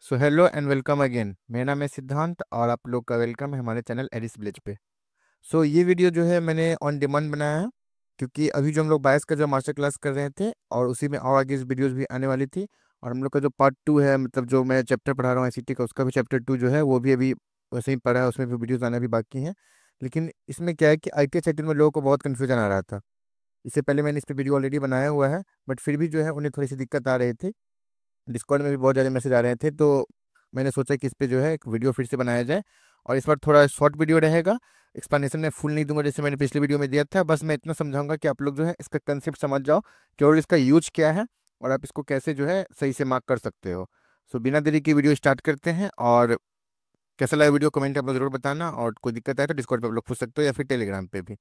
So hello and welcome again. मेरा नाम है सिद्धांत और आप लोग का वेलकम है हमारे चैनल एडिस विलेज पे। ये वीडियो जो है मैंने ऑन डिमांड बनाया है, क्योंकि अभी जो हम लोग बायस का जो मास्टर क्लास कर रहे थे और उसी में और आगे वीडियोस भी आने वाली थी। और हम लोग का जो पार्ट 2 है, मतलब जो मैं चैप्टर पढ़ा रहा हूँ आईसीटी का, उसका भी चैप्टर 2 जो है वो भी अभी वैसे ही पढ़ा है, उसमें भी वीडियोज़ आना भी बाकी हैं। लेकिन इसमें क्या है कि ITS सेक्टर में लोगों को बहुत कन्फ्यूजन आ रहा था। इससे पहले मैंने इस पर वीडियो ऑलरेडी बनाया हुआ है, बट फिर भी जो है उन्हें थोड़ी सी दिक्कत आ रही थी। डिस्कॉर्ड में भी बहुत ज़्यादा मैसेज आ रहे थे, तो मैंने सोचा कि इस पे जो है एक वीडियो फिर से बनाया जाए। और इस बार थोड़ा शॉर्ट वीडियो रहेगा, एक्सप्लेनेशन में फुल नहीं दूंगा जैसे मैंने पिछले वीडियो में दिया था। बस मैं इतना समझाऊंगा कि आप लोग जो है इसका कंसेप्ट समझ जाओ कि और इसका यूज क्या है और आप इसको कैसे जो है सही से मार्क कर सकते हो। बिना देरी की वीडियो स्टार्ट करते हैं। और कैसा लगा वीडियो कमेंट आप लोग जरूर बताना, और कोई दिक्कत आए तो डिस्कॉर्ड पे आप लोग पूछ सकते हो या फिर टेलीग्राम पे भी।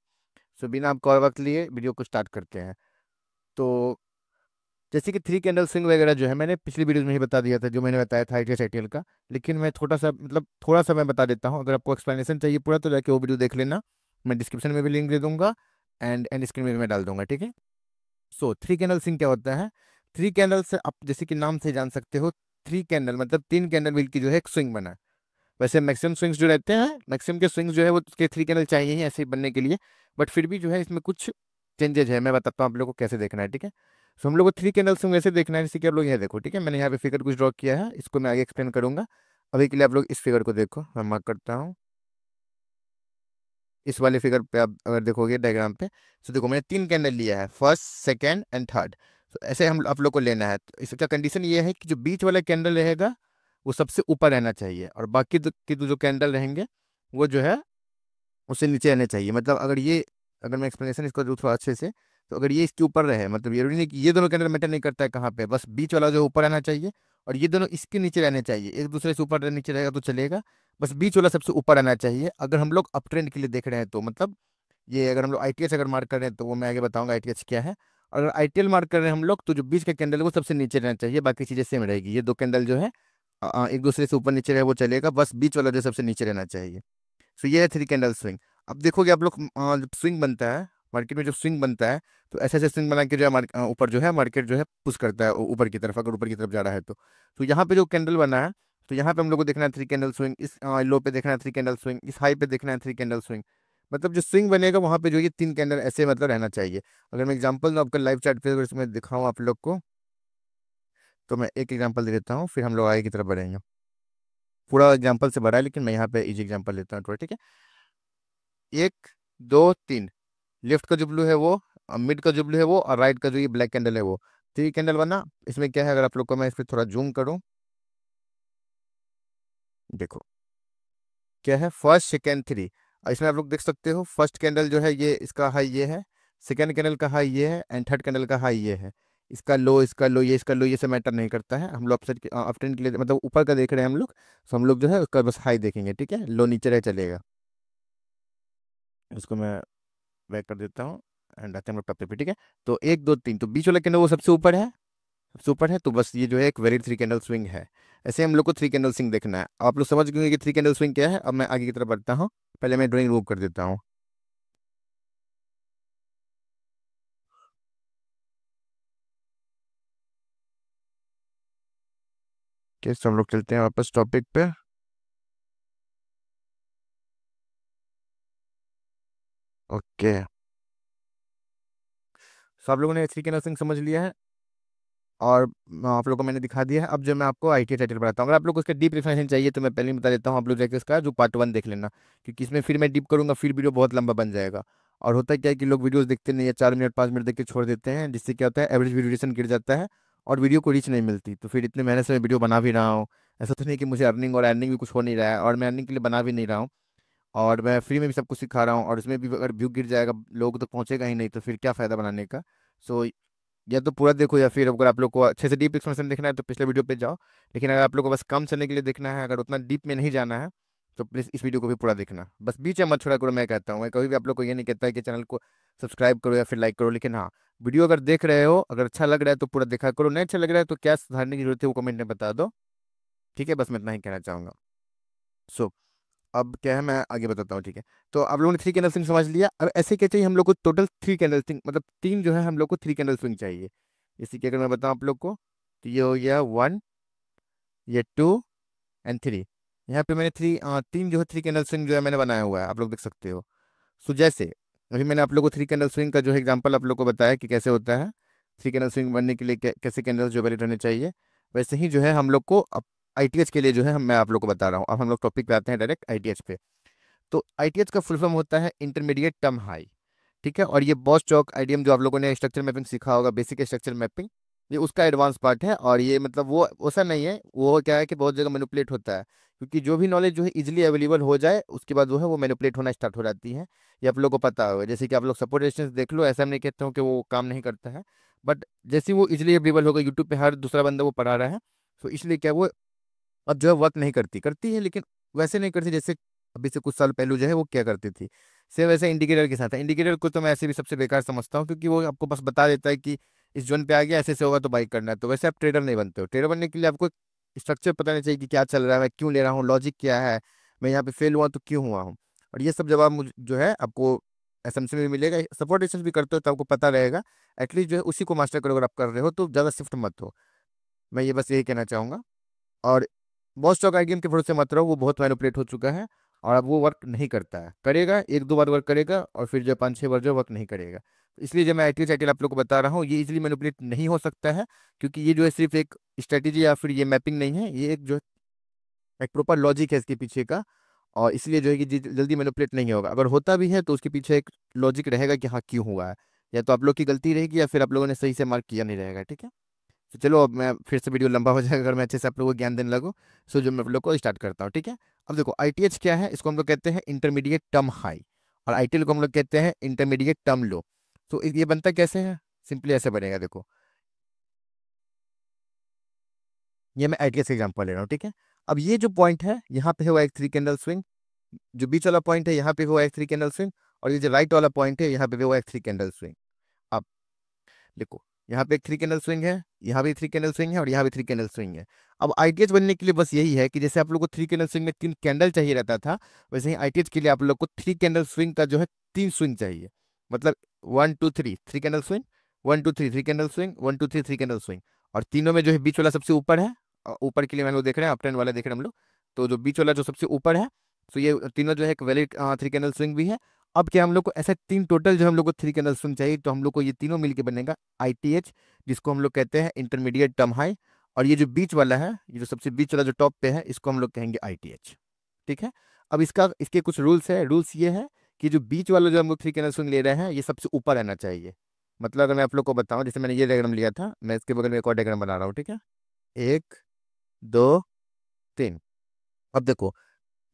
बिना आपको और वक्त लिए वीडियो को स्टार्ट करते हैं। तो जैसे कि थ्री कैंडल स्विंग वगैरह जो है मैंने पिछली वीडियो में ही बता दिया था, जो मैंने बताया था ITS ITL का। लेकिन मैं थोड़ा सा मैं बता देता हूँ। अगर आपको एक्सप्लेनेशन चाहिए पूरा तो जाके वो वीडियो देख लेना। मैं डिस्क्रिप्शन में भी लिंक दे दूंगा एंड एंड स्क्रीन में भी मैं डाल दूंगा, ठीक है। थ्री कैंडल स्विंग क्या होता है? थ्री कैंडल से आप जैसे कि नाम से जान सकते हो, थ्री कैंडल मतलब तीन कैंडल मिलकर जो है एक स्विंग बना। वैसे मैक्सिमम स्विंग्स जो रहते हैं, मैक्सिमम के स्विंग्स जो है वो उसके थ्री कैंडल चाहिए ही ऐसे ही बनने के लिए। बट फिर भी जो है इसमें कुछ चेंजेज है, मैं बताता हूँ आप लोगों को कैसे देखना है, ठीक है। हम लोग को थ्री कैंडल स्विंग वैसे देखना है, जैसे कि आप लोग यह देखो, ठीक है। मैंने यहाँ पे फिगर कुछ ड्रॉ किया है, इसको मैं आगे एक्सप्लेन करूंगा। अभी के लिए आप लोग इस फिगर को देखो, मैं मार्क करता हूँ। इस वाले फिगर पे आप अगर देखोगे डायग्राम पे, तो देखो मैंने तीन कैंडल लिया है, फर्स्ट सेकेंड एंड थर्ड। तो ऐसे हम आप लोग को लेना है। तो इसका कंडीशन ये है कि जो बीच वाला कैंडल रहेगा वो सबसे ऊपर रहना चाहिए, और बाकी की जो कैंडल रहेंगे वो जो है उससे नीचे रहने चाहिए। मतलब अगर मैं एक्सप्लेनेशन इसको दूँ थोड़ा अच्छे से, तो अगर ये इसके ऊपर रहे, मतलब ये नहीं कि ये दोनों कैंडल मैटर नहीं करता है कहाँ पे, बस बीच वाला जो ऊपर रहना चाहिए और ये दोनों इसके नीचे रहने चाहिए। एक दूसरे से ऊपर नीचे रहेगा तो चलेगा, बस बीच वाला सबसे ऊपर रहना चाहिए। अगर हम लोग अप ट्रेंड के लिए देख रहे हैं तो मतलब ये अगर हम लोग ITS अगर मार्क कर रहे हैं तो वो मैं आगे बताऊंगा ITS क्या है। और अगर ITL मार्क कर रहे हैं हम लोग, तो जो बीच का कैंडल है वो सबसे नीचे रहना चाहिए, बाकी चीज़ें सेम रहेगी। ये दो कैंडल जो है एक दूसरे से ऊपर नीचे रहे वो चलेगा, बस बीच वाला जो सबसे नीचे रहना चाहिए। ये है थ्री कैंडल स्विंग। अब देखोगे आप लोग, जब स्विंग बनता है मार्केट में, जब स्विंग बनता है तो ऐसे ऐसे स्विंग बना के जो है ऊपर जो है मार्केट जो है पुश करता है ऊपर की तरफ, अगर ऊपर की तरफ जा रहा है तो यहाँ पे जो कैंडल बना है, तो यहाँ पे हम लोग को देखना है थ्री कैंडल स्विंग, इस लो पे देखना है थ्री कैंडल स्विंग, इस हाई पे देखना है थ्री कैंडल स्विंग। मतलब जो स्विंग बनेगा वहाँ पे जो ये तीन कैंडल ऐसे मतलब रहना चाहिए। अगर मैं एग्जांपल दूं आपका लाइव चार्ट पे, अगर इसमें दिखाऊं आप लोग को, तो मैं एक एग्जांपल दे देता हूँ, फिर हम लोग आगे की तरफ बढ़ेंगे। पूरा एग्जांपल से बड़ा है, लेकिन मैं यहाँ पे इजी एग्जांपल लेता हूँ थोड़ा, ठीक है। एक, दो, तीन। लेफ्ट का जो ब्लू है वो, मिड का जो ब्लू है वो, और राइट का जो ये ब्लैक कैंडल है वो। थ्री कैंडल बना। इसमें क्या है, अगर आप लोग को मैं इस पर थोड़ा जूम करूं, देखो क्या है, फर्स्ट सेकेंड थ्री। इसमें आप लोग देख सकते हो, फर्स्ट कैंडल जो है ये इसका हाई ये है, सेकेंड कैंडल का हाई ये है, एंड थर्ड कैंडल का हाई ये है। इसका लो, इसका लो, ये इसका लो, ये सब मैटर नहीं करता है। हम लोग अपसाइड अप ट्रेंड के लिए मतलब ऊपर का देख रहे हैं हम लोग, तो हम लोग जो है उसका बस हाई देखेंगे, ठीक है। लो नीचे रहे चलेगा। इसको मैं बैक कर देता हूँ एंड आते हैं हम लोग टॉपिक पे, ठीक है। तो एक, दो, तीन, तो बीच वाला कैंडल वो सबसे ऊपर है, सबसे ऊपर है, तो बस ये जो है एक वेरी थ्री कैंडल स्विंग है। ऐसे हम लोग को थ्री कैंडल स्विंग देखना है। आप लोग समझ गए कि थ्री कैंडल स्विंग क्या है। अब मैं आगे की तरफ बढ़ता हूँ, पहले मैं ड्राइंग रूप कर देता हूँ। कैसे हम लोग चलते हैं वापस टॉपिक पे। ओके, सब लोगों ने थ्री कैंडल स्विंग समझ लिया है, और आप लोगों को मैंने दिखा दिया है। अब जो मैं आपको ITL टाइटल बताता हूँ, अगर आप लोग को उसका डीप एक्सप्लेनेशन चाहिए तो मैं पहले ही बता देता हूँ, आप लोग जाकर इसका जो पार्ट 1 देख लेना, क्योंकि इसमें फिर मैं डीप करूंगा, फिर वीडियो बहुत लंबा बन जाएगा। और होता क्या है कि लोग वीडियोस देखते नहीं है, 4 मिनट 5 मिनट देख के छोड़ देते हैं, जिससे क्या होता है एवरेज ड्यूरेशन गिर जाता है और वीडियो को रीच नहीं मिलती। तो फिर इतने मेहनत से मैं वीडियो बना भी रहा हूँ, ऐसा तो नहीं कि मुझे अर्निंग और अर्निंग भी कुछ हो नहीं रहा है, और मैं अर्निंग के लिए बना भी नहीं रहा हूँ, और मैं फ्री में भी सब कुछ सिखा रहा हूँ, और इसमें भी अगर व्यू गिर जाएगा, लोग तक पहुंचेगा ही नहीं, तो फिर क्या फायदा बनाने का। सो या तो पूरा देखो, या फिर अगर आप लोग को अच्छे से डीप एक्सप्लेनेशन देखना है तो पिछले वीडियो पे जाओ। लेकिन अगर आप लोग को बस कम समय के लिए देखना है, अगर उतना डीप में नहीं जाना है, तो प्लीज़ इस वीडियो को भी पूरा देखना, बस बीच में मत छोड़ा करो। मैं कहता हूँ, मैं कभी भी आप लोग को ये नहीं कहता है कि चैनल को सब्सक्राइब करो या फिर लाइक करो, लेकिन हाँ, वीडियो अगर देख रहे हो, अगर अच्छा लग रहा है तो पूरा देखा करो, नहीं अच्छा लग रहा है तो क्या सुधारने की जरूरत है वो कमेंट में बता दो, ठीक है। बस मैं इतना ही कहना चाहूँगा। सो अब क्या है, मैं आगे बताता हूँ, ठीक है। तो आप लोगों ने थ्री कैंडल स्विंग समझ लिया। अब ऐसे क्या चाहिए हम लोग को, टोटल थ्री कैंडल स्विंग, मतलब तीन जो है हम लोग को थ्री कैंडल स्विंग चाहिए। इसी के अगर मैं बताऊँ आप लोग को, तो ये हो गया वन, ये टू, एंड थ्री। यहाँ पे मैंने तीन जो है थ्री कैंडल स्विंग जो है मैंने बनाया हुआ है, आप लोग देख सकते हो। सो जैसे अभी मैंने आप लोग को थ्री कैंडल स्विंग का जो है एग्जांपल आप लोग को बताया कि कैसे होता है, थ्री कैंडल स्विंग बनने के लिए कैसे कैंडल्स जो वैलिड रहने चाहिए, वैसे ही जो है हम लोग को अब आईटीएच के लिए जो है मैं आप लोग को बता रहा हूँ। अब हम लोग टॉपिक पे आते हैं डायरेक्ट आईटीएच पे। तो आईटीएच का फुल फॉर्म होता है इंटरमीडिएट टर्म हाई। ठीक है, और ये बॉस चौक आईडीएम जो आप लोगों ने स्ट्रक्चर मैपिंग सीखा होगा, बेसिक स्ट्रक्चर मैपिंग, ये उसका एडवांस पार्ट है। और ये मतलब वो ऐसा नहीं है, वो क्या है कि बहुत जगह मैनिपुलेट होता है, क्योंकि जो भी नॉलेज जो है इजीली अवेलेबल हो जाए उसके बाद जो है वो मैनिपुलेट होना स्टार्ट हो जाती है। ये आप लोग को पता होगा, जैसे कि आप लोग सपोर्ट रेजिस्टेंस देख लो, ऐसा नहीं कहता हूँ कि वो काम नहीं करता है, बट जैसे वो इजीली अवेलेबल होगा, यूट्यूब पे हर दूसरा बंदा वो पढ़ा रहा है, तो इसलिए क्या वो अब जो है वर्क नहीं करती, करती है लेकिन वैसे नहीं करती जैसे अभी से कुछ साल पहले जो है वो क्या करती थी। सेम वैसे इंडिकेटर के साथ है, इंडिकेटर को तो मैं ऐसे भी सबसे बेकार समझता हूँ, क्योंकि वो आपको बस बता देता है कि इस जोन पे आ गया, ऐसे से होगा तो बाई करना है। तो वैसे आप ट्रेडर नहीं बनते हो, ट्रेडर बनने के लिए आपको स्ट्रक्चर पता नहीं चाहिए कि क्या चल रहा है, मैं क्यों ले रहा हूँ, लॉजिक क्या है, मैं यहाँ पे फेल हुआ तो क्यों हुआ हूँ। और ये सब जब आप जो है आपको एसएमसी में मिलेगा, सपोर्ट रेजिस्टेंस भी करते हो तो आपको पता रहेगा। एटलीस्ट जो है उसी को मास्टर करो, अगर आप कर रहे हो तो ज़्यादा शिफ्ट मत हो। मैं ये बस यही कहना चाहूँगा। और बॉस स्टॉक आईगेम के भरोसे मत रहो, वो बहुत मैनिपुलेट हो चुका है और अब वो वर्क नहीं करता है, करेगा एक दो बार वर्क करेगा और फिर जो 5-6 बार जो वर्क नहीं करेगा। तो इसलिए जब मैं आईटी टाइटल आप लोग को बता रहा हूँ, ये इजीली मैनिपुलेट नहीं हो सकता है, क्योंकि ये जो है सिर्फ एक स्ट्रेटेजी या फिर ये मैपिंग नहीं है, ये एक जो है एक प्रॉपर लॉजिक है इसके पीछे का। और इसलिए जो है कि जल्दी मैनिपुलेट नहीं होगा, अगर होता भी है तो उसके पीछे एक लॉजिक रहेगा कि हाँ क्यों हुआ है, या तो आप लोग की गलती रहेगी या फिर आप लोगों ने सही से मार्क किया नहीं रहेगा। ठीक है, तो चलो अब मैं फिर से वीडियो लंबा हो जाएगा अगर मैं अच्छे से आप लोगों को ज्ञान देने लगूँ। सो जो मैं आप लोग को स्टार्ट करता हूँ। ठीक है, अब देखो आईटीएच क्या है, इसको हम लोग कहते हैं इंटरमीडिएट टर्म हाई, और आईटीएल को हम लोग कहते हैं इंटरमीडिएट टर्म लो। तो ये बनता कैसे है, सिंपली ऐसे बनेगा। देखो ये मैं आईटीएच का एग्जाम्पल ले रहा हूँ। ठीक है, अब ये जो पॉइंट है यहाँ पे हुआ एक थ्री कैंडल स्विंग, जो बीच वाला पॉइंट है यहाँ पे हुआ एक थ्री कैंडल स्विंग, और ये जो राइट वाला पॉइंट है यहाँ पे हुआ एक थ्री कैंडल स्विंग। अब देखो यहाँ पे एक थ्री कैंडल स्विंग है, यहाँ भी थ्री कैंडल स्विंग है और यहाँ भी थ्री कैंडल स्विंग है। अब आईटीएच बनने के लिए बस यही है कि जैसे आप लोग को थ्री कैंडल स्विंग में तीन कैंडल चाहिए रहता था, वैसे ही आईटीएच के लिए आप लोग को थ्री कैंडल स्विंग का जो है तीन स्विंग चाहिए। मतलब 1 2 3 three candle swing, 1 2 3 three candle swing, 1 2 3 three candle swing. और तीनों में जो है बीच वाला सबसे ऊपर है, ऊपर के लिए हम लोग देख रहे हैं, अप ट्रेंड वाला देख रहे हैं हम लोग, तो जो बीच वाला जो सबसे ऊपर है, तो ये तीनों जो है एक वैलिड थ्री कैंडल स्विंग भी है। अब क्या हम लोग को ऐसा तीन टोटल जो हम लोग को थ्री कैंडल स्विंग चाहिए, तो हम लोग को ये तीनों मिलके बनेगा आईटीएच, जिसको हम लोग कहते हैं इंटरमीडिएट टर्म हाई। और ये जो बीच वाला है, ये जो सबसे बीच वाला जो टॉप पे है, इसको हम लोग कहेंगे आईटीएच। ठीक है, अब इसके कुछ रूल्स है। रूल्स ये है कि जो बीच वाला जो हम लोग थ्री कैंडल स्विंग ले रहे हैं, ये सबसे ऊपर रहना चाहिए। मतलब अगर मैं आप लोग को बताऊं, जैसे मैंने ये डायग्राम लिया था, मैं इसके बगल में एक और डायग्राम बना रहा हूँ। ठीक है, 1 2 3। अब देखो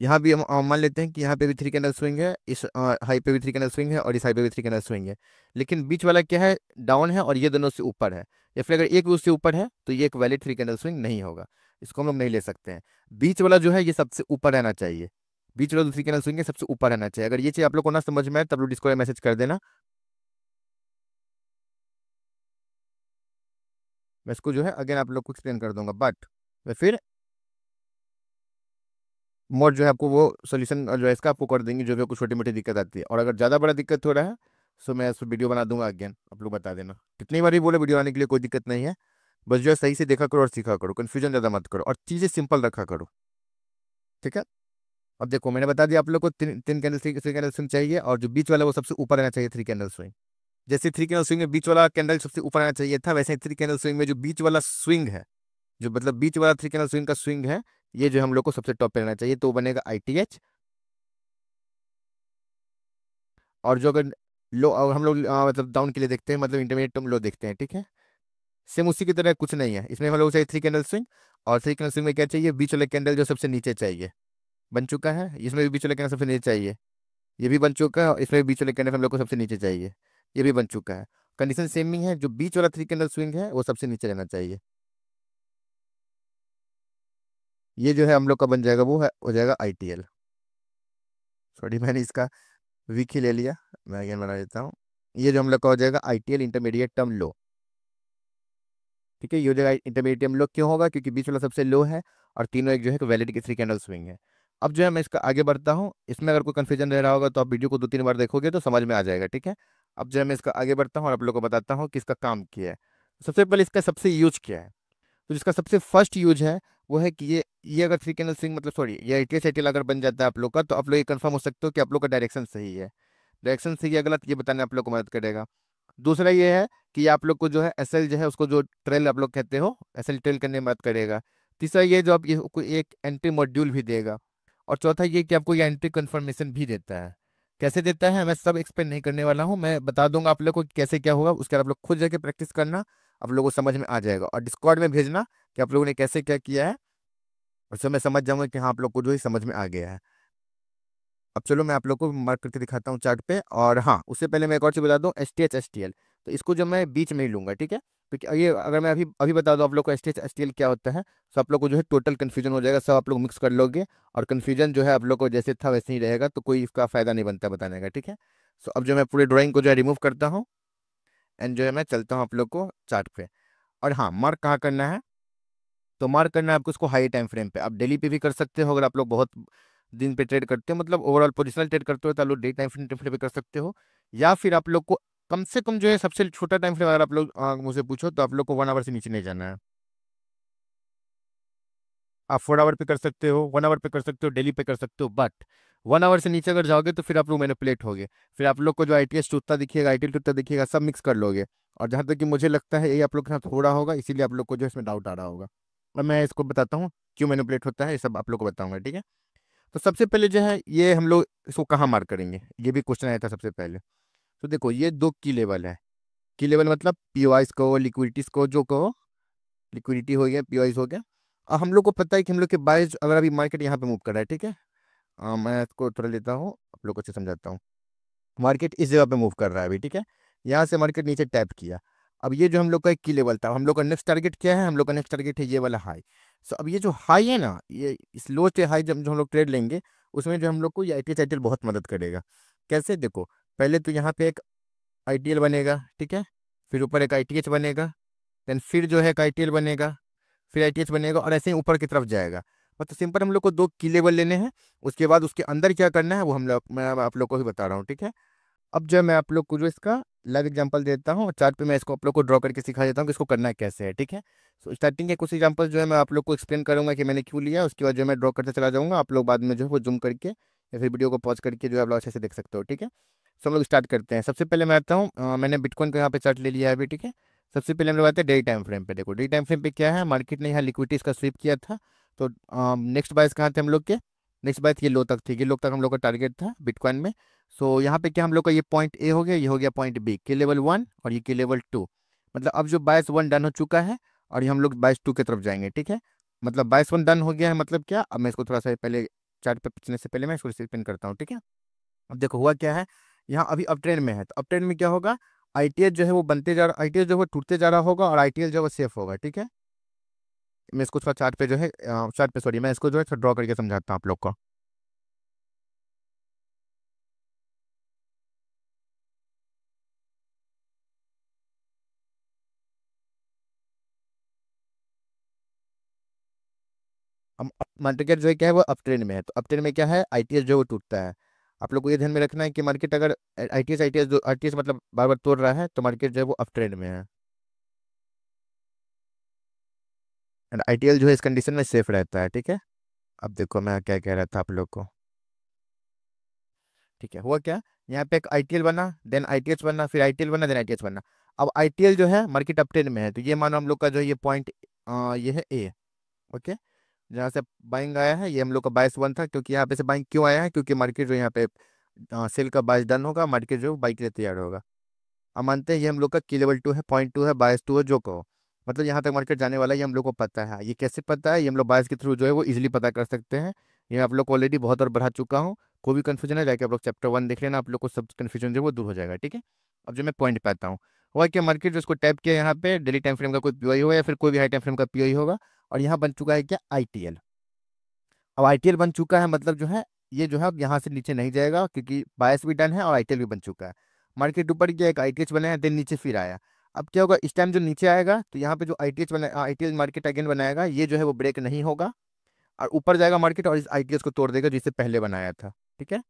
यहाँ भी हम मान लेते हैं कि यहाँ पे भी थ्री कैंडल स्विंग है, इस हाई पे भी थ्री कैंडल स्विंग है और इस हाई पे भी थ्री कैंडल स्विंग है, लेकिन बीच वाला क्या है, डाउन है, और ये दोनों से ऊपर है। या फिर अगर एक भी उससे ऊपर है तो ये एक वैलिड थ्री कैंडल स्विंग नहीं होगा, इसको हम लोग नहीं ले सकते हैं। बीच वाला जो है ये सबसे ऊपर रहना चाहिए, बीच वाला जो थ्री कैंडल स्विंग है सबसे ऊपर रहना चाहिए। अगर ये चीज़ आप लोग को ना समझ में आए तब लोग डिस्कॉर्ड में मैसेज कर देना, मैं इसको जो है अगेन आप लोग को एक्सप्लेन कर दूंगा। बट मैं फिर मोड जो है आपको वो सोल्यूशन जो है इसका आपको कर देंगे, जो भी आपको छोटी मोटी दिक्कत आती है। और अगर ज़्यादा बड़ा दिक्कत हो रहा है तो मैं इस पर वीडियो बना दूंगा, अगेन आप लोग बता देना। कितनी बार भी बोले वीडियो आने के लिए कोई दिक्कत नहीं है, बस जो है सही से देखा करो और सीखा करो, कन्फ्यूजन ज़्यादा मत करो और चीज़ें सिंपल रखा करो। ठीक है, अब देखो मैंने बता दिया आप लोग को तीन तीन कैंडल थ्री कैंडल स्विंग चाहिए, और जो बीच वाला वो सबसे ऊपर रहना चाहिए थ्री कैंडल स्विंग। जैसे थ्री कैंडल स्विंग में बीच वाला कैंडल सबसे ऊपर आना चाहिए था, वैसे ही थ्री कैंडल स्विंग में जो बीच वाला स्विंग है, जो मतलब बीच वाला थ्री कैंडल स्विंग का स्विंग है, ये जो हम लोग को सबसे टॉप पे रहना चाहिए, तो वो बनेगा आईटीएच। और जो अगर लो हम लोग मतलब डाउन के लिए देखते हैं, मतलब इंटरमीडिएट टर्म लो देखते हैं। ठीक है, सेम उसी की तरह कुछ नहीं है, इसमें हम लोग चाहिए थ्री कैंडल स्विंग, और थ्री कैंडल स्विंग में क्या चाहिए, बीच वाला कैंडल जो सबसे नीचे चाहिए, बन चुका है। इसमें भी बीच वाला कैंडल सबसे नीचे चाहिए, ये भी बन चुका है। और इसमें भी बीच वाला कैंडल हम लोग को सबसे नीचे चाहिए, ये भी बन चुका है। कंडीशन सेम ही है, जो बीच वाला थ्री कैंडल स्विंग है वो सबसे नीचे रहना चाहिए। ये जो है हम लोग का बन जाएगा, वो है हो जाएगा आईटीएल। सॉरी मैंने इसका वीक ही ले लिया, मैं अगेन बना देता हूँ। ये जो हम लोग का हो जाएगा आईटीएल इंटरमीडिएट टर्म लो। ठीक है, ये हो जाएगा इंटरमीडिएट टर्म लो, क्यों होगा, क्योंकि बीच वाला सबसे लो है और तीनों एक जो है वैलिड की थ्री कैंडल स्विंग है। अब जो है मैं इसका आगे बढ़ता हूँ, इसमें अगर कोई कंफ्यूजन रह रहा होगा तो आप वीडियो को 2-3 बार देखोगे तो समझ में आ जाएगा। ठीक है, अब जो है मैं इसका आगे बढ़ता हूँ और आप लोग को बताता हूँ कि इसका काम क्या है। सबसे पहले इसका सबसे यूज क्या है, तो जिसका सबसे फर्स्ट यूज है वो है कि ये ये अगर थ्री कैंडल स्विंग मतलब सॉरी ये एटीएस एटीएल अगर बन जाता है आप लोग का, तो आप लोग ये कंफर्म हो सकते हो कि आप लोग का डायरेक्शन सही है। डायरेक्शन सही है गलत ये बताने आप लोग को मदद करेगा। दूसरा ये है कि आप लोग को जो है एसएल जो है उसको जो ट्रेल आप लोग कहते हो एसएल ट्रेल करने में मदद करेगा। तीसरा ये जो आप ये कोई एक एंट्री मॉड्यूल भी देगा। और चौथा ये कि आपको ये एंट्री कंफर्मेशन भी देता है। कैसे देता है मैं सब एक्सप्लेन नहीं करने वाला हूँ, मैं बता दूंगा आप लोग को कि कैसे क्या होगा, उसके बाद आप लोग खुद जाके प्रैक्टिस करना, आप लोगों को समझ में आ जाएगा। और डिस्कॉर्ड में भेजना कि आप लोगों ने कैसे क्या किया है, उससे मैं समझ जाऊंगा कि हाँ आप लोग को जो है समझ में आ गया है। अब चलो मैं आप लोग को मार्क करके दिखाता हूँ चार्ट पे। और हाँ उससे पहले मैं एक और चीज़ बता दूँ, एस टी एल। तो इसको जो मैं बीच में ही लूंगा, ठीक है, क्योंकि ये अगर मैं अभी अभी बता दूँ आप लोग को एस टी एल क्या होता है, तो आप लोग को जो है टोटल कन्फ्यूजन हो जाएगा, सब आप लोग मिक्स कर लोगे। और कन्फ्यूजन जो है आप लोग को जैसे था वैसे ही रहेगा, तो कोई इसका फायदा नहीं बनता बताने का, ठीक है। सो अब जो मैं पूरे ड्राइंग को जो है रिमूव करता हूँ, एंड जो है मैं चलता हूँ आप लोग को चार्ट पे। और हाँ मार्क कहाँ करना है, तो मार्क करना है आपको उसको हाई टाइम फ्रेम पे। आप डेली पे भी कर सकते हो, अगर आप लोग बहुत दिन पे ट्रेड करते हो, मतलब ओवरऑल पोजिशनल ट्रेड करते हो, तो आप लोग डे टाइम फ्रेम पे कर सकते हो। या फिर आप लोग को कम से कम जो है सबसे छोटा टाइम फ्रेम अगर आप लोग मुझसे पूछो तो आप लोग को 1 आवर से नीचे नहीं जाना है। आप 4 आवर पे कर सकते हो, 1 आवर पे कर सकते हो, डेली पे कर सकते हो, बट 1 आवर से नीचे अगर जाओगे तो फिर आप लोग मैनिपुलेट होगे। फिर आप लोग को जो आईटीएस टूटता दिखेगा, आईटीएल टूटता दिखेगा, सब मिक्स कर लोगे। और जहाँ तक कि मुझे लगता है ये आप लोग के साथ हो रहा होगा, इसीलिए आप लोग को जो है इसमें डाउट आ रहा होगा। अब मैं इसको बताता हूँ क्यों मैनिपुलेट होता है, ये सब आप लोग को बताऊंगा, ठीक है। तो सबसे पहले जो है ये हम लोग इसको कहाँ मार्क करेंगे, ये भी क्वेश्चन आया था सबसे पहले। तो देखो ये दो की लेवल है। की लेवल मतलब पीओआईस कहो, लिक्विडिटीज को जो कहो, लिक्विडिटी हो गया, पीओआईस हो गया। अब हम लोग को पता है कि हम लोग के बाइस अगर अभी मार्केट यहाँ पे मूव कर रहा है, ठीक है। मैं इसको थोड़ा लेता हूँ, आप लोग को अच्छे समझाता हूँ। मार्केट इस जगह पे मूव कर रहा है अभी, ठीक है। यहाँ से मार्केट नीचे टैप किया। अब ये जो हम लोग का एक की लेवल था, हम लोग का नेक्स्ट टारगेट क्या है, हम लोग का नेक्स्ट टारगेट है ये वाला हाई। सो अब ये जो हाई है ना, ये इस लो से हाई जब जो हम लोग ट्रेड लेंगे, उसमें जो हम लोग को ये आईटीएल आईटीएल बहुत मदद करेगा। कैसे देखो, पहले तो यहाँ पे एक आईटीएल बनेगा, ठीक है। फिर ऊपर एक आईटीएच बनेगा, देन फिर जो है एक आईटीएल बनेगा, फिर आईटीएच बनेगा, और ऐसे ही ऊपर की तरफ जाएगा। मतलब सिंपल हम लोग को दो की लेवल लेने हैं। उसके बाद उसके अंदर क्या करना है वो हम लोग मैं आप लोग को ही बता रहा हूँ, ठीक है। अब जो मैं आप लोग को जो इसका लाइव एग्जांपल देता हूँ, और चार्ट पे मैं इसको आप लोग को ड्रॉ करके सिखा देता हूँ कि इसको करना कैसे है, ठीक है। सो स्टार्टिंग के कुछ एग्जांपल जो है मैं आप लोग को एक्सप्लेन करूंगा कि मैंने क्यों लिया, उसके बाद जो मैं ड्रॉ करते चला जाऊंगा, आप लोग बाद में जो है वो जूम करके या फिर वीडियो को पॉज करके जो है आप लोग अच्छे से देख सकते हो, ठीक है। सो हम लोग स्टार्ट करते हैं। सबसे पहले मैं आता हूँ, मैंने बिटकॉइन का यहाँ पे चार्ट ले लिया है अभी, ठीक है। सबसे पहले हम लोग आते हैं डे टाइम फ्रेम पे। देखो डे टाइम फ्रेम पे क्या है, मार्केट ने यहाँ लिक्विडिटीज का स्वीप किया था। तो नेक्स्ट बाइस कहाँ थे हम लोग के, नेक्स्ट बाइस ये लो तक थी, ये लो तक हम लोग का टारगेट था बिटकॉइन में। सो यहाँ पे क्या हम लोग का ये पॉइंट ए हो गया, ये हो गया पॉइंट बी के लेवल 1 और ये के लेवल 2। मतलब अब जो बायस 1 डन हो चुका है और ये हम लोग बायस 2 की तरफ जाएंगे, ठीक है। मतलब बायस 1 डन हो गया है, मतलब क्या, अब मैं इसको थोड़ा सा पहले चार्ट पे खींचने से पहले मैं इसको एक्सप्लेन करता हूँ, ठीक है। अब देखो हुआ क्या है, यहाँ अभी अप ट्रेंड में है, तो अप ट्रेंड में क्या होगा, आईटीएस जो है वो बनते जा रहा, आईटीएस जो है वो टूटते जा रहा होगा, और आईटीएल जो है वो सेफ होगा, ठीक है। मैं इसको थोड़ा चार्ट पे जो है चार्ट पे सॉरी मैं इसको जो है ड्रॉ करके समझाता हूँ आप लोग को। अब मार्केट जो है क्या है वो अप ट्रेंड में है, तो अप ट्रेंड में क्या है, आईटीएस जो है वो टूटता है। आप लोग को ये ध्यान में रखना है कि मार्केट अगर आईटीएस आईटीएस जो आईटीएस मतलब बार बार तोड़ रहा है, तो मार्केट जो है वो अप ट्रेंड में है। एंड आईटीएल जो है इस कंडीशन में सेफ रहता है, ठीक है। अब देखो मैं क्या कह रहा था आप लोग को, ठीक है। हुआ क्या, यहाँ पे एक आईटीएल बना, देन आईटीएच बना, फिर आईटीएल बना, देन आईटीएच बना। अब आईटीएल जो है मार्केट अप ट्रेंड में है, तो ये मानो हम लोग का जो ये पॉइंट ये है ए, ओके। जहाँ से बाइंग आया है ये हम लोग का बाइस 1 था, क्योंकि यहाँ पे से बाइंग क्यों आया है, क्योंकि मार्केट जो यहाँ पे सेल का बाइस डन होगा, मार्केट जो बाई के लिए तैयार होगा। अब मानते हैं ये हम लोग का की लेवल 2 है, पॉइंट 2 है, बायस 2 है, जो कहो। मतलब यहाँ तक मार्केट जाने वाला है, ये हम लोग को पता है। ये कैसे पता है, ये हम लोग बायस के थ्रू जो है वो इजीली पता कर सकते हैं। ये आप लोग को ऑलरेडी बहुत और बढ़ा चुका हूँ। कोई भी कंफ्यूजन है जाके आप लोग चैप्टर 1 देख लेना, आप लोग को सब कंफ्यूजन जो है वो दूर हो जाएगा, ठीक है। अब जो मैं पॉइंट पे आता हूँ, हुआ क्या, मार्केट जो इसको टैप किया यहाँ पे डेली टाइम फ्रेम का कोई पीओई होगा या फिर कोई भी हाई टाइम फ्रेम का पीओई होगा, और यहाँ बन चुका है क्या, आईटीएल। अब आईटीएल बन चुका है, मतलब जो है ये जो है अब यहाँ से नीचे नहीं जाएगा, क्योंकि बायस भी डन है और आईटीएल भी बन चुका है। मार्केट ऊपर गया, एक आईटीएच बनाया, देन नीचे फिर आया। अब क्या होगा, इस टाइम जो नीचे आएगा तो यहाँ पे जो आईटीएच बना आईटीएल मार्केट अगेन बनाएगा, ये जो है वो ब्रेक नहीं होगा, और ऊपर जाएगा मार्केट और इस आईटीएच को तोड़ देगा जिससे पहले बनाया था, ठीक है।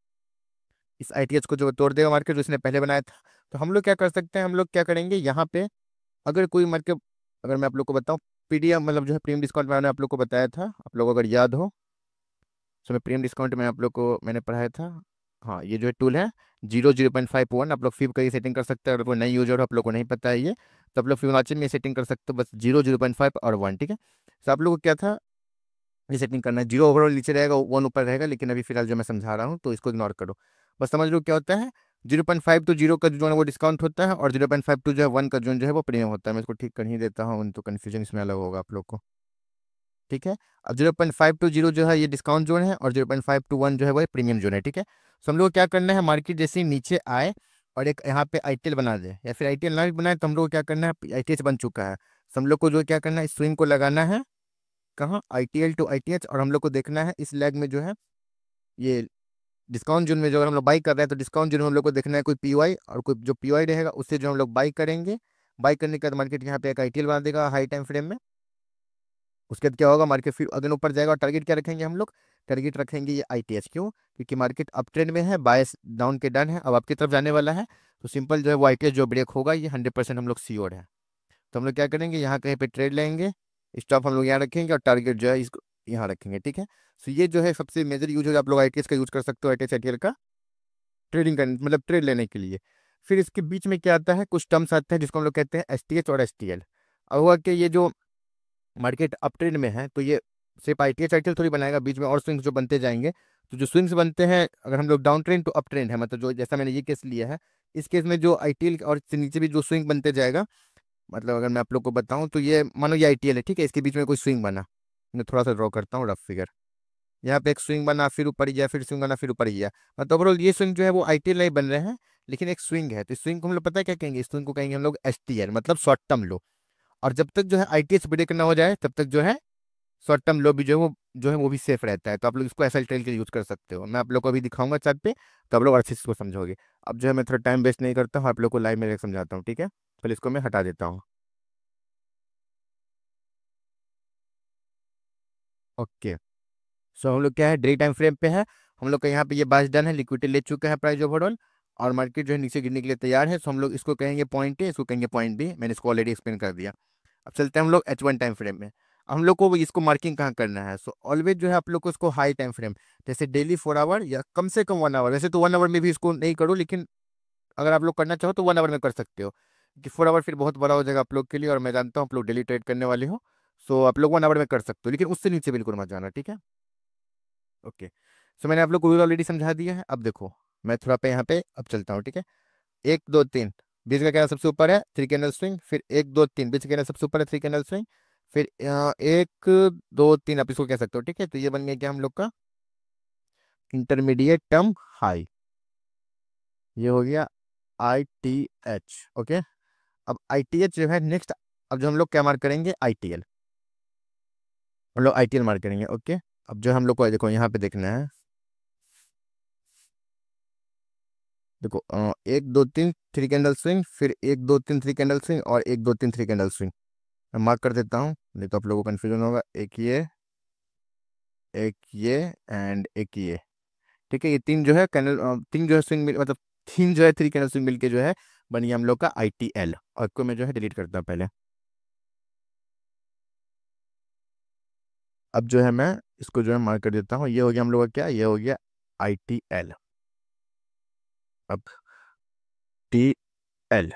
इस आईटीएच को जो तोड़ देगा मार्केट जिसने पहले बनाया था। तो हम लोग क्या कर सकते हैं, हम लोग क्या करेंगे यहाँ पे, अगर कोई मार्केट, अगर मैं आप लोग को बताऊँ, पीडीएम मतलब जो है प्रीमियम डिस्काउंट मैंने आप लोग को बताया था, आप लोग अगर याद हो। सो मैं प्रीमियम डिस्काउंट में आप लोग को मैंने पढ़ाया था। हाँ, ये जो है टूल है 0.51, आप लोग फिब का ये सेटिंग कर सकते हैं। अगर कोई नई यूजर हो, आप लोग को नहीं पता है ये, तो आप लोग फिबोनाची में ये सेटिंग कर सकते हो, बस 0, 0.5 और 1, ठीक है। तो आप लोग को क्या था, ये सेटिंग करना है। 0 ओवरऑल नीचे रहेगा, 1 ऊपर रहेगा, लेकिन अभी फिलहाल जो मैं समझा रहा हूँ तो इसको इग्नोर करो। बस समझ लो क्या होता है। 0.5 टू 0 का जो है वो डिस्काउंट होता है, और 0.5 टू जो है 1 का जो है वो प्रीमियम होता है। मैं इसको ठीक कर ही देता हूँ, तो कन्फ्यूजन इसमें अलग होगा आप लोग को, ठीक है। अब 0.5 टू 0 जो है ये डिस्काउंट जोन है, और 0.5 टू 1 जो है वो प्रीमियम जोन है, ठीक है। तो हम लोग को क्या करना है, मार्केट जैसे ही नीचे आए और एक यहाँ पे आईटीएल बना दे, या फिर आईटीएल ना भी बनाए, तो हम लोग को क्या करना है, आईटीएच बन चुका है, तो हम लोग को जो क्या करना है, स्विंग को लगाना है कहाँ, आईटीएल टू आईटीएच, और हम लोग को देखना है इस लेग में जो है ये डिस्काउंट जोन में जो अगर हम लोग बाई कर रहे हैं, तो डिस्काउंट जोन में हम लोग को देखना है कोई पीओआई, और कोई जो पीओआई रहेगा उससे जो हम लोग बाई करेंगे। बाई करने के बाद मार्केट यहाँ पे एक आईटीएल बना देगा हाई टाइम फ्रेम में। उसके बाद क्या होगा, मार्केट फिर अगेन ऊपर जाएगा, और टारगेट क्या रखेंगे हम लोग, टारगेट रखेंगे ये आईटीएच। क्यों, क्योंकि मार्केट अप ट्रेंड में है, बायस डाउन के डन है, अब आपकी तरफ जाने वाला है। तो सिंपल जो है वो आईटीएच जो ब्रेक होगा ये 100% हम लोग श्योर है। तो हम लोग क्या करेंगे, यहाँ कहीं पे ट्रेड लेंगे, स्टॉप हम लोग यहाँ रखेंगे, और टारगेट जो है इसको यहाँ रखेंगे, ठीक है। तो ये जो है सबसे मेजर यूज है, आप लोग आईटीएस का यूज कर सकते हो, आईटीएस आईटीएल का ट्रेडिंग करने मतलब ट्रेड लेने के लिए। फिर इसके बीच में क्या आता है, कुछ टर्म्स आते हैं जिसको हम लोग कहते हैं एसटीएच और एसटीएल। अब हुआ कि ये जो मार्केट अप ट्रेंड में है, तो ये सिर्फ आईटीएच आईटीएल थोड़ी बनाएगा, बीच में और स्विंग्स जो बनते जाएंगे। तो जो स्विंग्स बनते हैं, अगर हम लोग down trend to up trend है, मतलब जो जैसा मैंने ये केस लिया है, इस केस में जो आईटीएल और इससे नीचे भी जो स्विंग बनते जाएगा, मतलब अगर मैं आप लोग को बताऊं तो ये मानो ये आईटीएल है, ठीक है, इसके बीच में कोई स्विंग बना, मैं थोड़ा सा ड्रॉ करता हूँ रफ फिगर। यहाँ पे एक स्विंग बना, फिर ऊपर ही गया, फिर स्विंग बना, फिर ऊपर ही गया। मतलब ओवरऑल ये स्विंग जो है वो आईटीएल नहीं बन रहे हैं, लेकिन एक स्विंग है। तो इस स्विंग को हम लोग पता है क्या कहेंगे, इस स्विंग को कहेंगे हम लोग एसटीएल, मतलब शॉर्ट टर्म लो। और जब तक जो है आईटीएच ब्रेक ना हो जाए, तब तक जो है शॉर्ट टर्म लो भी जो है वो भी सेफ रहता है। तो आप लोग इसको एसएल ट्रेल के लिए यूज कर सकते हो। मैं आप लोग को अभी दिखाऊंगा चार्ट पे, तो आप लोग अच्छे से इसको समझोगे। अब जो है मैं थोड़ा टाइम वेस्ट नहीं करता हूँ, आप लोग को लाइव में समझाता हूँ, ठीक है। पहले इसको मैं हटा देता हूँ। ओके। सो हम लोग क्या है, डे टाइम फ्रेम पे है। हम लोग का यहाँ पे ये बाइस डन है, लिक्विडिटी ले चुका है प्राइस ओवरऑल, और मार्केट जो है नीचे गिरने के लिए तैयार है। सो हम लोग इसको कहेंगे पॉइंट ए, इसको कहेंगे पॉइंट बी, मैंने इसको ऑलरेडी एक्सप्लेन कर दिया। अब चलते हैं हम लोग H1 टाइम फ्रेम में। अब हम लोग को इसको मार्किंग कहाँ करना है, सो ऑलवेज जो है आप लोग को इसको हाई टाइम फ्रेम, जैसे डेली 4 आवर या कम से कम 1 आवर, वैसे तो 1 आवर में भी इसको नहीं करो, लेकिन अगर आप लोग करना चाहो तो 1 आवर में कर सकते हो, क्योंकि 4 आवर फिर बहुत बड़ा हो जाएगा आप लोग के लिए, और मैं जानता हूँ आप लोग डेली ट्रेड करने वाले हो। सो आप लोग 1 आवर में कर सकते हो, लेकिन उससे नीचे बिल्कुल मत जाना, ठीक है। ओके। सो मैंने आप लोग को रूल ऑलरेडी समझा दिया है। अब देखो, मैं थोड़ा पे यहाँ पे अब चलता हूँ, ठीक है। 1 2 3, बीच का कैंडल सबसे ऊपर है, 3 कैंडल स्विंग, फिर 1 2 3, बीच का कैंडल सबसे ऊपर है, 3 कैंडल स्विंग, फिर 1 2 3, आप इसको कह सकते हो, ठीक है। तो ये बन गया क्या हम लोग का इंटरमीडिएट टर्म हाई, ये हो गया ITH। ओके। अब ITH जो है नेक्स्ट, अब जो हम लोग क्या मार्क करेंगे, ITL, हम लोग ITL मार्क करेंगे। ओके। अब जो हम लोग को देखो यहाँ पे देखना है, देखो 1 2 3 3 कैंडल स्विंग, फिर 1 2 3 3 कैंडल स्विंग, और 1 2 3 3 कैंडल स्विंग। मैं मार्क कर देता हूँ, नहीं तो आप लोगों को कन्फ्यूजन होगा। एक ये एंड एक ये, ठीक है। ये तीन जो है कैंडल, तीन जो है स्विंग मिल, मतलब तीन जो है 3 कैंडल स्विंग मिल के जो है बनी हम लोग का ITL। और इसको मैं जो है डिलीट करता हूँ पहले। अब जो है मैं इसको जो है मार्क कर देता हूँ, ये हो गया हम लोग का क्या, ये हो गया ITL। अब TL,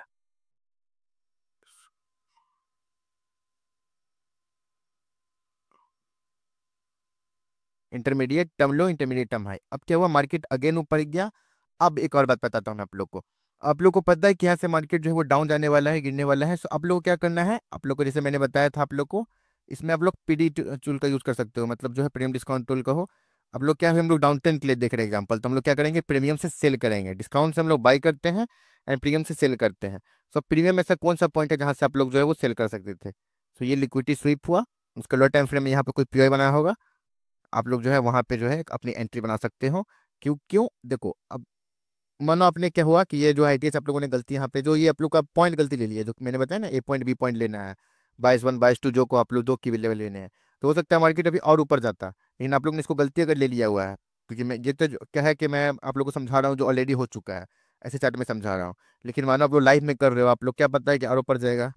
इंटरमीडिएट टर्म लो, इंटरमीडिएट टर्म हाई। अब क्या हुआ, मार्केट अगेन ऊपर गया। अब एक और बात बताता हूँ मैं आप लोग को। आप लोग को पता है कि यहाँ से मार्केट जो है वो डाउन जाने वाला है, गिरने वाला है। सो आप लोग को क्या करना है, आप लोग को जैसे मैंने बताया था आप लोग को, इसमें आप लोग पीडी टूल का यूज कर सकते हो, मतलब जो है प्रीमियम डिस्काउंट टूल का हो। आप लोग क्या है, हम लोग डाउन ट्रेंड के लिए देख रहे हैं एग्जाम्पल, तो हम लोग क्या करेंगे, प्रीमियम से सेल करेंगे, डिस्काउंट से हम लोग बाई करते हैं एंड प्रीमियम से सेल करते हैं। सो प्रीमियम ऐसा कौन सा पॉइंट है जहाँ से आप लोग जो है वो सेल कर सकते थे। तो ये लिक्विडिटी स्वीप हुआ, उसका लो टाइम फ्रेम में यहाँ पे कोई पीओआई बनाया होगा, आप लोग जो है वहां पे जो है अपनी एंट्री बना सकते हो। क्यों क्यों देखो, अब मानो आपने क्या हुआ कि ये जो आईटीएस आप लोगों ने गलती यहाँ पे जो ये आप लोग का पॉइंट गलती ले लिया, जो मैंने बताया ना A पॉइंट B पॉइंट लेना है, 22 1 22 2 जो को आप लोग दो की भी लेवल लेने हैं, तो हो सकता है मार्केट अभी और ऊपर जाता, लेकिन आप लोग ने इसको गलती अगर ले लिया हुआ है, क्योंकि मैं ये तो क्या है कि मैं आप लोग को समझा रहा हूँ जो ऑलरेडी हो चुका है, ऐसे चार्ट में समझा रहा हूँ। लेकिन मानो आप लोग लाइव में कर रहे हो, आप लोग क्या पता है कि और ऊपर जाएगा।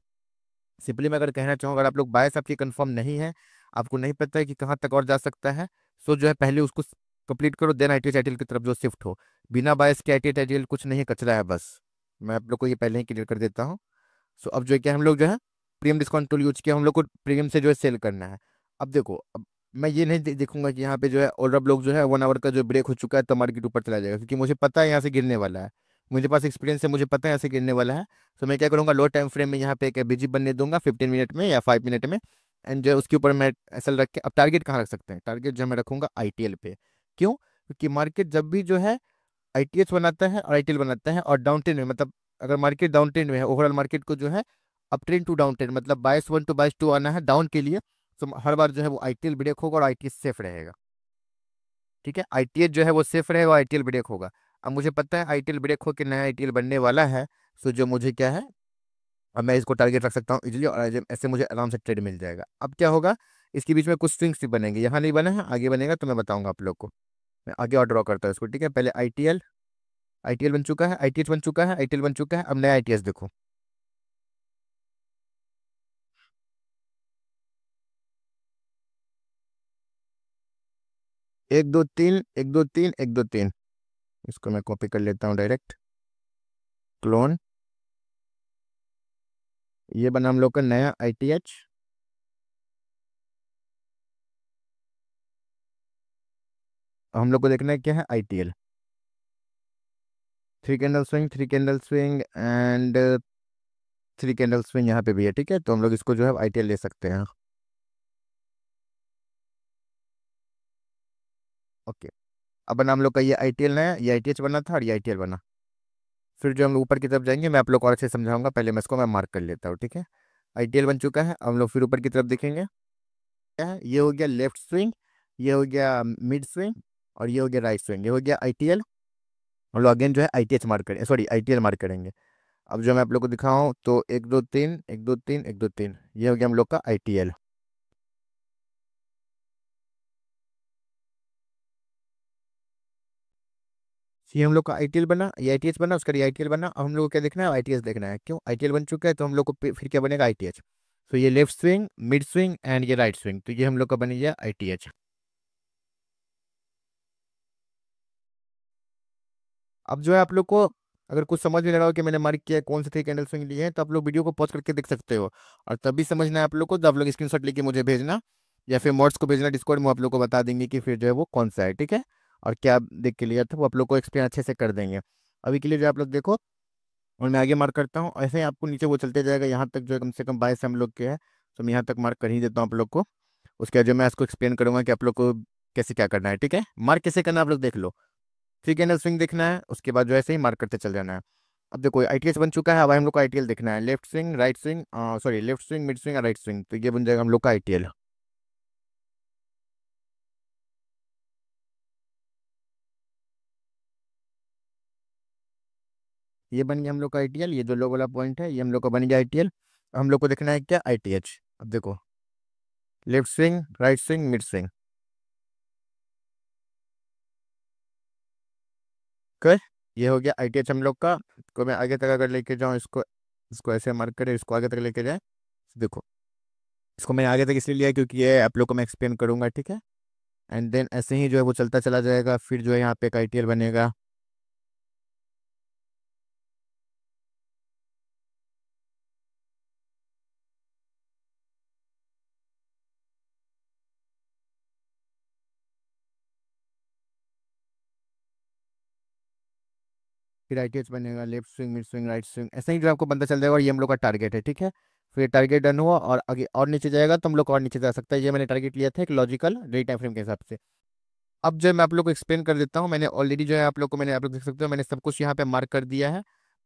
सिंपली मैं अगर कहना चाहूँ, अगर आप लोग बायस आपकी कंफर्म नहीं है, आपको नहीं पता है कि कहाँ तक और जा सकता है, सो जो है पहले उसको कंप्लीट करो, देन आईटीएच आईटीएल की तरफ जो शिफ्ट हो। बिना बायस के आईटीएच आईटीएल कुछ नहीं है, कचरा है बस। मैं आप लोग को ये पहले ही क्लियर कर देता हूँ। सो अब जो है क्या हम लोग जो है प्रीमियम डिस्काउंट टूल यूज किया, हम लोग को प्रीमियम से जो है सेल करना है। अब देखो, अब मैं ये नहीं देखूंगा कि यहाँ पे जो है और अब लोग जो है 1 आवर का जो ब्रेक हो चुका है तो मार्केट ऊपर चला जाएगा, क्योंकि मुझे पता है यहाँ से गिरने वाला है। मुझे पास एक्सपीरियंस है, मुझे पता है यहाँ से गिरने वाला है। तो मैं क्या करूँगा, लो टाइम फ्रेम में यहाँ पे एक बीजी बनने दूंगा 15 मिनट में या 5 मिनट में। एंड जो है उसके ऊपर मैं ऐसा रख के, अब टारगेट कहाँ रख सकते हैं, टारगेट जो मैं रखूंगा आईटीएल पे। क्यों? क्योंकि मार्केट जब भी जो है आईटीएच बनाता है और आईटीएल बनाता है और डाउन ट्रेंड में, मतलब अगर मार्केट डाउन ट्रेंड में है, ओवरऑल मार्केट को जो है up trend to down trend, मतलब बायस 1 टू बायस 2 आना है डाउन के लिए, तो हर बार जो है वो आईटीएल ब्रेक होगा और आईटीएच सेफ रहेगा। ठीक है, आईटीएच जो है वो सेफ रहेगा और आईटीएल ब्रेक होगा। अब मुझे पता है आईटीएल ब्रेक होकर नया आईटीएल बनने वाला है, सो जो मुझे क्या है, अब मैं इसको टारगेट रख सकता हूँ इजीली, और ऐसे मुझे आराम से ट्रेड मिल जाएगा। अब क्या होगा, इसके बीच में कुछ स्विंग्स भी बनेंगे, यहाँ नहीं बना है, आगे बनेगा तो मैं बताऊंगा आप लोग को। मैं आगे और ड्रॉ करता हूँ इसको, ठीक है। पहले आईटीएल, आईटीएल बन चुका है, आईटीएच बन चुका है, आईटीएल बन चुका है, अब नया आईटीएस देखो। 1 2 3, 1 2 3, 1 2 3। इसको मैं कॉपी कर लेता हूँ डायरेक्ट, क्लोन। ये बना हम लोग का नया आईटीएच। हम लोग को देखना है क्या है, ITL. 3 candle swing, 3 candle swing and 3 candle swing यहाँ पे भी है, ठीक है। तो हम लोग इसको जो है आईटीएल ले सकते हैं। ओके, अब बना हम लोग का ये आईटीएल नया, ये आईटीएच बना था और ये आईटीएल बना। फिर जो हम लोग ऊपर की तरफ जाएंगे, मैं आप लोग को और अच्छे से समझाऊंगा, पहले मैं इसको मैं मार्क कर लेता हूँ, ठीक है। आईटीएल बन चुका है, अब हम लोग फिर ऊपर की तरफ देखेंगे। क्या है, ये हो गया लेफ्ट स्विंग, ये हो गया मिड स्विंग, और ये हो गया राइट स्विंग, ये हो गया आईटीएल। हम लोग अगेन जो है आईटीएच मार्क करेंगे, सॉरी आईटीएल मार्क करेंगे। अब जो मैं आप लोग को दिखाऊं तो 1 2 3, 1 2 3, 1 2 3, ये हो गया हम लोग का आईटीएल। ये हम लोग का आईटीएल बना, ये आईटीएच बना, उसका ये आईटीएल बना। अब हम लोग को क्या देखना है, आईटीएस देखना है। क्यों, आईटीएल बन चुका है तो हम लोग को फिर क्या बनेगा, आईटीएच। तो ये left swing, mid swing and ये राइट स्विंग, तो ये हम लोग का बन गया आईटीएच। अब जो है आप लोग को अगर कुछ समझ में लगा हो कि मैंने मार्क किया है कौन से 3 कैंडल स्विंग लिए हैं, तो आप लोग वीडियो को पॉज करके देख सकते हो। और तभी समझना है आप लोग को, तो आप लोग स्क्रीनशॉट लेके मुझे भेजना, या फिर मोड्स को भेजना डिस्कॉर्ड में, आप लोग को बता देंगे कि फिर जो है वो कौन सा है, ठीक है। और क्या देख के लिया था वो आप लोग को एक्सप्लेन अच्छे से कर देंगे। अभी के लिए जो आप लोग देखो, और मैं आगे मार्क करता हूँ, ऐसे ही आपको नीचे वो चलते जाएगा, यहाँ तक जो है कम से कम 22 हम लोग के है। तो मैं यहाँ तक मार्क कर ही देता हूँ आप लोग को। उसके बाद जो मैं इसको एक्सप्लेन करूंगा कि आप लोग को कैसे क्या करना है, ठीक है। मार्क कैसे करना है आप लोग देख लो। 3 कैंडल स्विंग देखना है, उसके बाद जो ऐसे ही मार्क करते चल जाना है। अब देखो आईटीएस बन चुका है, अब हम लोग को आईटीएल देखना है। Left swing, right swing, sorry left swing, mid swing और राइट स्विंग, तो ये बन जाएगा हम लोग का आईटीएल। ये बन गया हम लोग का आईटीएल, ये जो लो वाला पॉइंट है ये हम लोग का बन गया आईटीएल। हम लोग को देखना है क्या, आईटीएच। अब देखो left swing, right swing, mid swing कर, ये हो गया आईटीएच हम लोग का। को मैं आगे तक अगर लेके जाऊँ इसको, इसको ऐसे मार्क करें, इसको आगे तक लेके जाए। देखो इसको मैं आगे तक इसलिए लिया क्योंकि ये आप लोग को मैं एक्सप्लेन करूंगा, ठीक है। एंड देन ऐसे ही जो है वो चलता चला जाएगा, फिर जो है यहाँ पे एक आईटीएल बनेगा। फिर आईटीएच बनेगा, left swing, mid swing, right swing, ऐसे ही जो आपको पता चल जाएगा, और ये हम लोग का टारगेट है, ठीक है। फिर टारगेट डन हुआ और आगे और नीचे जाएगा तो हम लोग को और नीचे जा सकता है। ये मैंने टारगेट लिया था एक लॉजिकल डे टाइम फ्रेम के हिसाब से। अब जो है मैं आप लोग को एक्सप्लेन कर देता हूँ, मैंने ऑलरेडी जो है आप लोग को, मैंने आप लोग देख सकते हो मैंने सब कुछ यहाँ पे मार्क कर दिया है।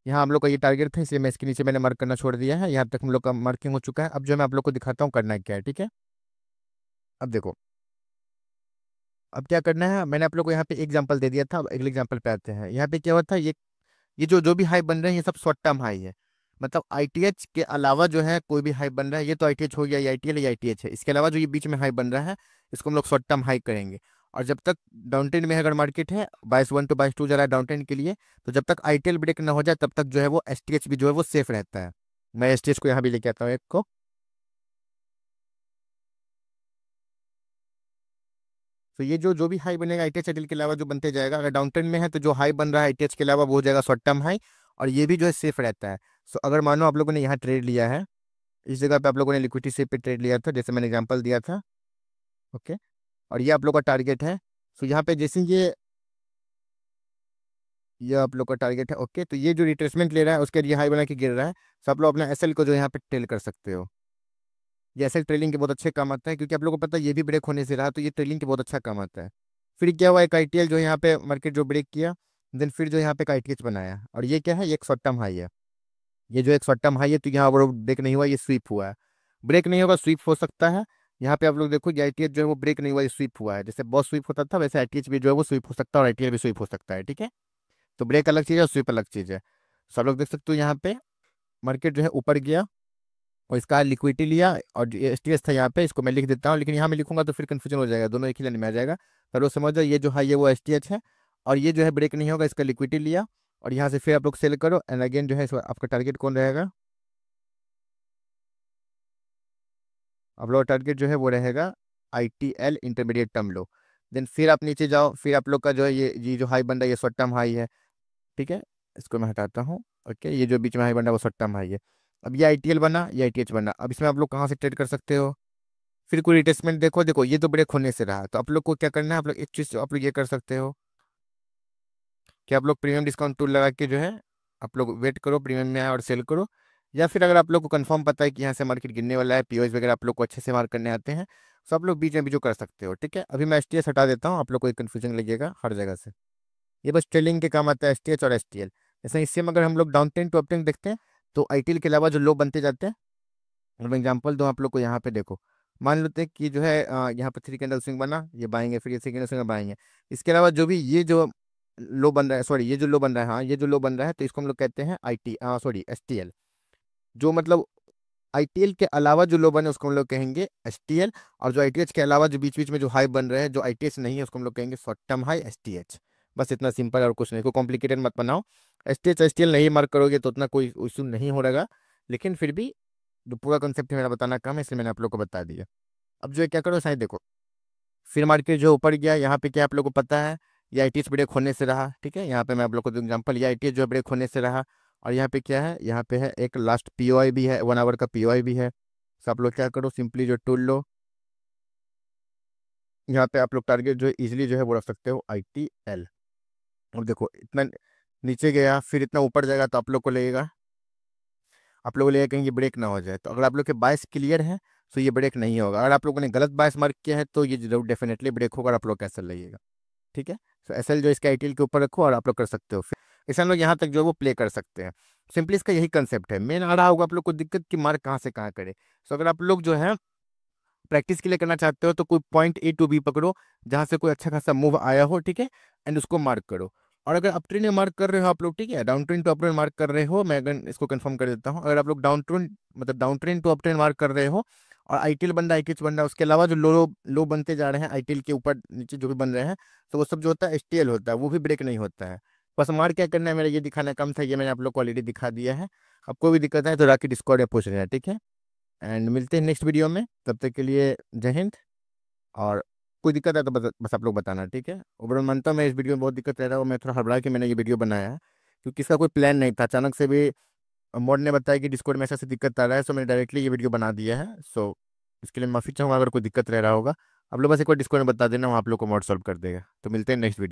यहाँ हम लोग का ये टारगेट था, इसलिए मैं इसके नीचे मैंने मार्क करना छोड़ दिया है। यहाँ तक हम लोग का मार्किंग हो चुका है। अब जो मैं आप लोग को दिखाता हूँ करना क्या है, ठीक है। अब देखो, अब क्या करना है, मैंने आप लोग को यहाँ पे एग्जांपल दे दिया था, अब अगले एग्जांपल पे आते हैं। यहाँ पे क्या हुआ था, ये जो जो भी हाई बन रहे हैं ये सब शॉर्ट टर्म हाई है। मतलब आईटीएच के अलावा जो है कोई भी हाई बन रहा है, ये तो आईटीएच हो गया, ये आईटीएल या आईटीएच है, इसके अलावा जो ये बीच में हाई बन रहा है इसको हम लोग शॉर्ट टर्म हाई करेंगे। और जब तक डाउन ट्रेंड में अगर मार्केट है 22 1 टू 22 2 जा रहा है डाउन ट्रेंड के लिए, तो जब तक आईटीएल ब्रेक ना हो जाए तब तक जो है वो एसटीएच भी जो है वो सेफ रहता है। मैं एसटीएच को यहाँ भी लेके आता हूँ एक को। तो ये जो जो भी हाई बनेगा ITH ITL के अलावा जो बनते जाएगा, अगर डाउन ट्रेंड में है तो जो हाई बन रहा है ITH के अलावा वो हो जाएगा शॉर्ट टर्म हाई, और ये भी जो है सेफ रहता है। सो अगर मानो आप लोगों ने यहाँ ट्रेड लिया है, इस जगह पे आप लोगों ने लिक्विडिटी सेफ पे ट्रेड लिया था, जैसे मैंने एग्जांपल दिया था, ओके, और ये आप लोग का टारगेट है। सो यहाँ पे जैसे ये आप लोग का टारगेट है, ओके, तो ये जो रिट्रेसमेंट ले रहा है उसके लिए हाई बना के गिर रहा है, तो आप लोग अपना SL को जो यहाँ पे टेल कर सकते हो। ये SL ट्रेलिंग के बहुत अच्छे काम आता है, क्योंकि आप लोगों को पता है ये भी ब्रेक होने से रहा, तो ये ट्रेलिंग के बहुत अच्छा काम आता है। फिर क्या हुआ, एक ITL जो यहाँ पे मार्केट जो ब्रेक किया, देन फिर जो यहाँ पे एक ITH बनाया, और ये क्या है, ये एक शॉर्ट टर्म हाई है। ये जो एक शॉर्ट टर्म हाई है, तो यहाँ पर ब्रेक नहीं हुआ, ये स्वीप हुआ है। ब्रेक नहीं होगा, स्वीप हो सकता है। यहाँ पे आप लोग देखो, ये ITH जो है वो ब्रेक नहीं हुआ, ये स्वीप हुआ है। जैसे बहुत स्वीप होता था, वैसे ITH भी जो है वो स्वीप हो सकता है, और ITL भी स्वीप हो सकता है, ठीक है। तो ब्रेक अलग चीज़ है और स्वीप अलग चीज़ है। सब लोग देख सकते हो यहाँ पे मार्केट जो है ऊपर गया, और इसका लिक्विडिटी लिया, और STS था यहाँ पे, इसको मैं लिख देता हूँ, लेकिन यहाँ मैं लिखूंगा तो फिर कंफ्यूजन हो जाएगा, दोनों एक ही लाइन में आ जाएगा। सब लोग समझ जाओ, ये जो हाई है वो STH है, और ये जो है ब्रेक नहीं होगा, इसका लिक्विडिटी लिया, और यहाँ से फिर आप लोग सेल करो, एंड अगेन जो है आपका टारगेट कौन रहेगा, आप लोग का टारगेट जो है वो रहेगा ITL intermediate term low. Then फिर आप नीचे जाओ, फिर आप लोग का जो है ये जो हाई बन रहा है ये शॉर्ट टर्म हाई है, ठीक है, इसको मैं हटाता हूँ, ओके, ये जो बीच में हाई बन रहा है वो शॉर्ट टर्म हाई है। अब ये ITL बना, ये ITH बना, अब इसमें आप लोग कहाँ से ट्रेड कर सकते हो, फिर कोई रिटेस्टमेंट देखो, देखो ये तो ब्रेक होने से रहा, तो आप लोग को क्या करना है, आप लोग एक चीज़ आप लोग ये कर सकते हो कि आप लोग प्रीमियम डिस्काउंट टूल लगा के जो है आप लोग वेट करो, प्रीमियम में आए और सेल करो। या फिर अगर आप लोग को कंफर्म पता है कि यहाँ से मार्केट गिरने वाला है, POS वगैरह आप लोग को अच्छे से मार्क करने आते हैं, तो आप लोग बीच में भी जो कर सकते हो, ठीक है। अभी मैं STS हटा देता हूँ, आप लोग को एक कन्फ्यूजन लगेगा हर जगह से, ये बस ट्रेलिंग के काम आता है STH और STL। जैसे इससे अगर हम लोग down trend to up trend देखते हैं, तो ITL के अलावा जो लो बनते जाते हैं, और मैं एग्जांपल दूं आप लोग को, यहाँ पे देखो, मान लेते हैं कि जो है यहाँ पे 3 कैंडल स्विंग बना, ये बाएंगे, फिर ये 3 कैंडल स्विंग बाएंगे। इसके अलावा जो भी ये जो लो बन रहा है, सॉरी ये जो लो बन रहा है, हाँ ये जो लो बन रहा है, तो इसको हम लोग कहते हैं STL। जो मतलब ITL के अलावा जो लो बने उसको हम लोग कहेंगे STL, और जो ITH के अलावा जो बीच बीच में जो हाई बन रहे हैं जो ITH नहीं है उसको हम लोग कहेंगे शॉर्ट टर्म हाई STH। बस इतना सिंपल है और कुछ नहीं, को कॉम्प्लिकेटेड मत बनाओ। STH STL नहीं मार्क करोगे तो उतना कोई इशू नहीं हो रहेगा, लेकिन फिर भी जो पूरा कंसेप्ट है मेरा बताना कम है, इसलिए मैंने आप लोग को बता दिया। अब जो है क्या करो, साइड देखो, फिर मार्केट जो ऊपर गया, यहाँ पे क्या आप लोग को पता है, ये ITH ब्रेक होने से रहा, ठीक है। यहाँ पे मैं आप लोग को एग्जांपल, ये ITH जो है ब्रेक होने से रहा, और यहाँ पे क्या है, यहाँ पे है एक लास्ट POI भी है, 1 आवर का POI भी है। तो आप लोग क्या करो, सिंपली जो टूल लो, यहाँ पे आप लोग टारगेट जो है इजिली जो है वो रख सकते हो ITL। अब देखो इतना नीचे गया, फिर इतना ऊपर जाएगा, तो आप लोग को लगेगा, आप लोगों को लगेगा कहीं ये ब्रेक ना हो जाए, तो अगर आप लोग के बायस क्लियर है तो ये ब्रेक नहीं होगा। अगर आप लोगों ने गलत बायस मार्क किया है तो ये जरूर डेफिनेटली ब्रेक होगा, और आप लोग कैसे लगेगा, ठीक है। तो SL जो इसका ITL के ऊपर रखो, और आप लोग कर सकते हो, फिर इसे हम लोग यहाँ तक जो है वो प्ले कर सकते हैं। सिंपली इसका यही कंसेप्ट है। मेन आ रहा होगा आप लोग को दिक्कत कि मार्क कहाँ से कहाँ करे। तो अगर आप लोग जो है प्रैक्टिस के लिए करना चाहते हो, तो कोई पॉइंट A to B पकड़ो जहाँ से कोई अच्छा खासा मूव आया हो, ठीक है, एंड उसको मार्क करो। और अगर अप ट्रेंड में मार्क कर रहे हो आप लोग, ठीक है, down trend to up trend mark कर रहे हो, मैं अगर इसको कंफर्म कर देता हूँ, अगर आप लोग down trend to up trend mark कर रहे हो, और ITL बन रहा है, ITH बन रहा है, उसके अलावा जो लो लो बनते जा रहे हैं ITL के ऊपर नीचे जो भी बन रहे हैं, तो वो सब जो होता है STL होता है, वो भी ब्रेक नहीं होता है। बस मार्क क्या करना है, मेरा ये दिखाना कम था, ये मैंने आप लोग को ऑलरेडी दिखा दिया है। अब कोई भी दिक्कत है तो राखी डिस्कॉर्ड या पूछ रहे हैं, ठीक है। एंड मिलते हैं नेक्स्ट वीडियो में, तब तक के लिए जय हिंद। और कोई दिक्कत है तो बस आप लोग बताना, ठीक है। ओवरऑल मानता हूँ मैं इस वीडियो में बहुत दिक्कत रह रहा है, मैं थोड़ा हड़बड़ा के मैंने ये वीडियो बनाया है, क्योंकि इसका कोई प्लान नहीं था, अचानक से भी मोड ने बताया कि डिस्कॉर्ड में ऐसा से दिक्कत आ रहा है, सो मैंने डायरेक्टली ये वीडियो बना दिया है। सो इसके लिए माफ़ी चाहूँगा अगर कोई दिक्कत रह रहा होगा। आप लोग बस एक बार डिस्कॉर्ड में बता देना, वहाँ आप लोग को मोड सॉल्व कर देगा। तो मिलते हैं नेक्स्ट वीडियो।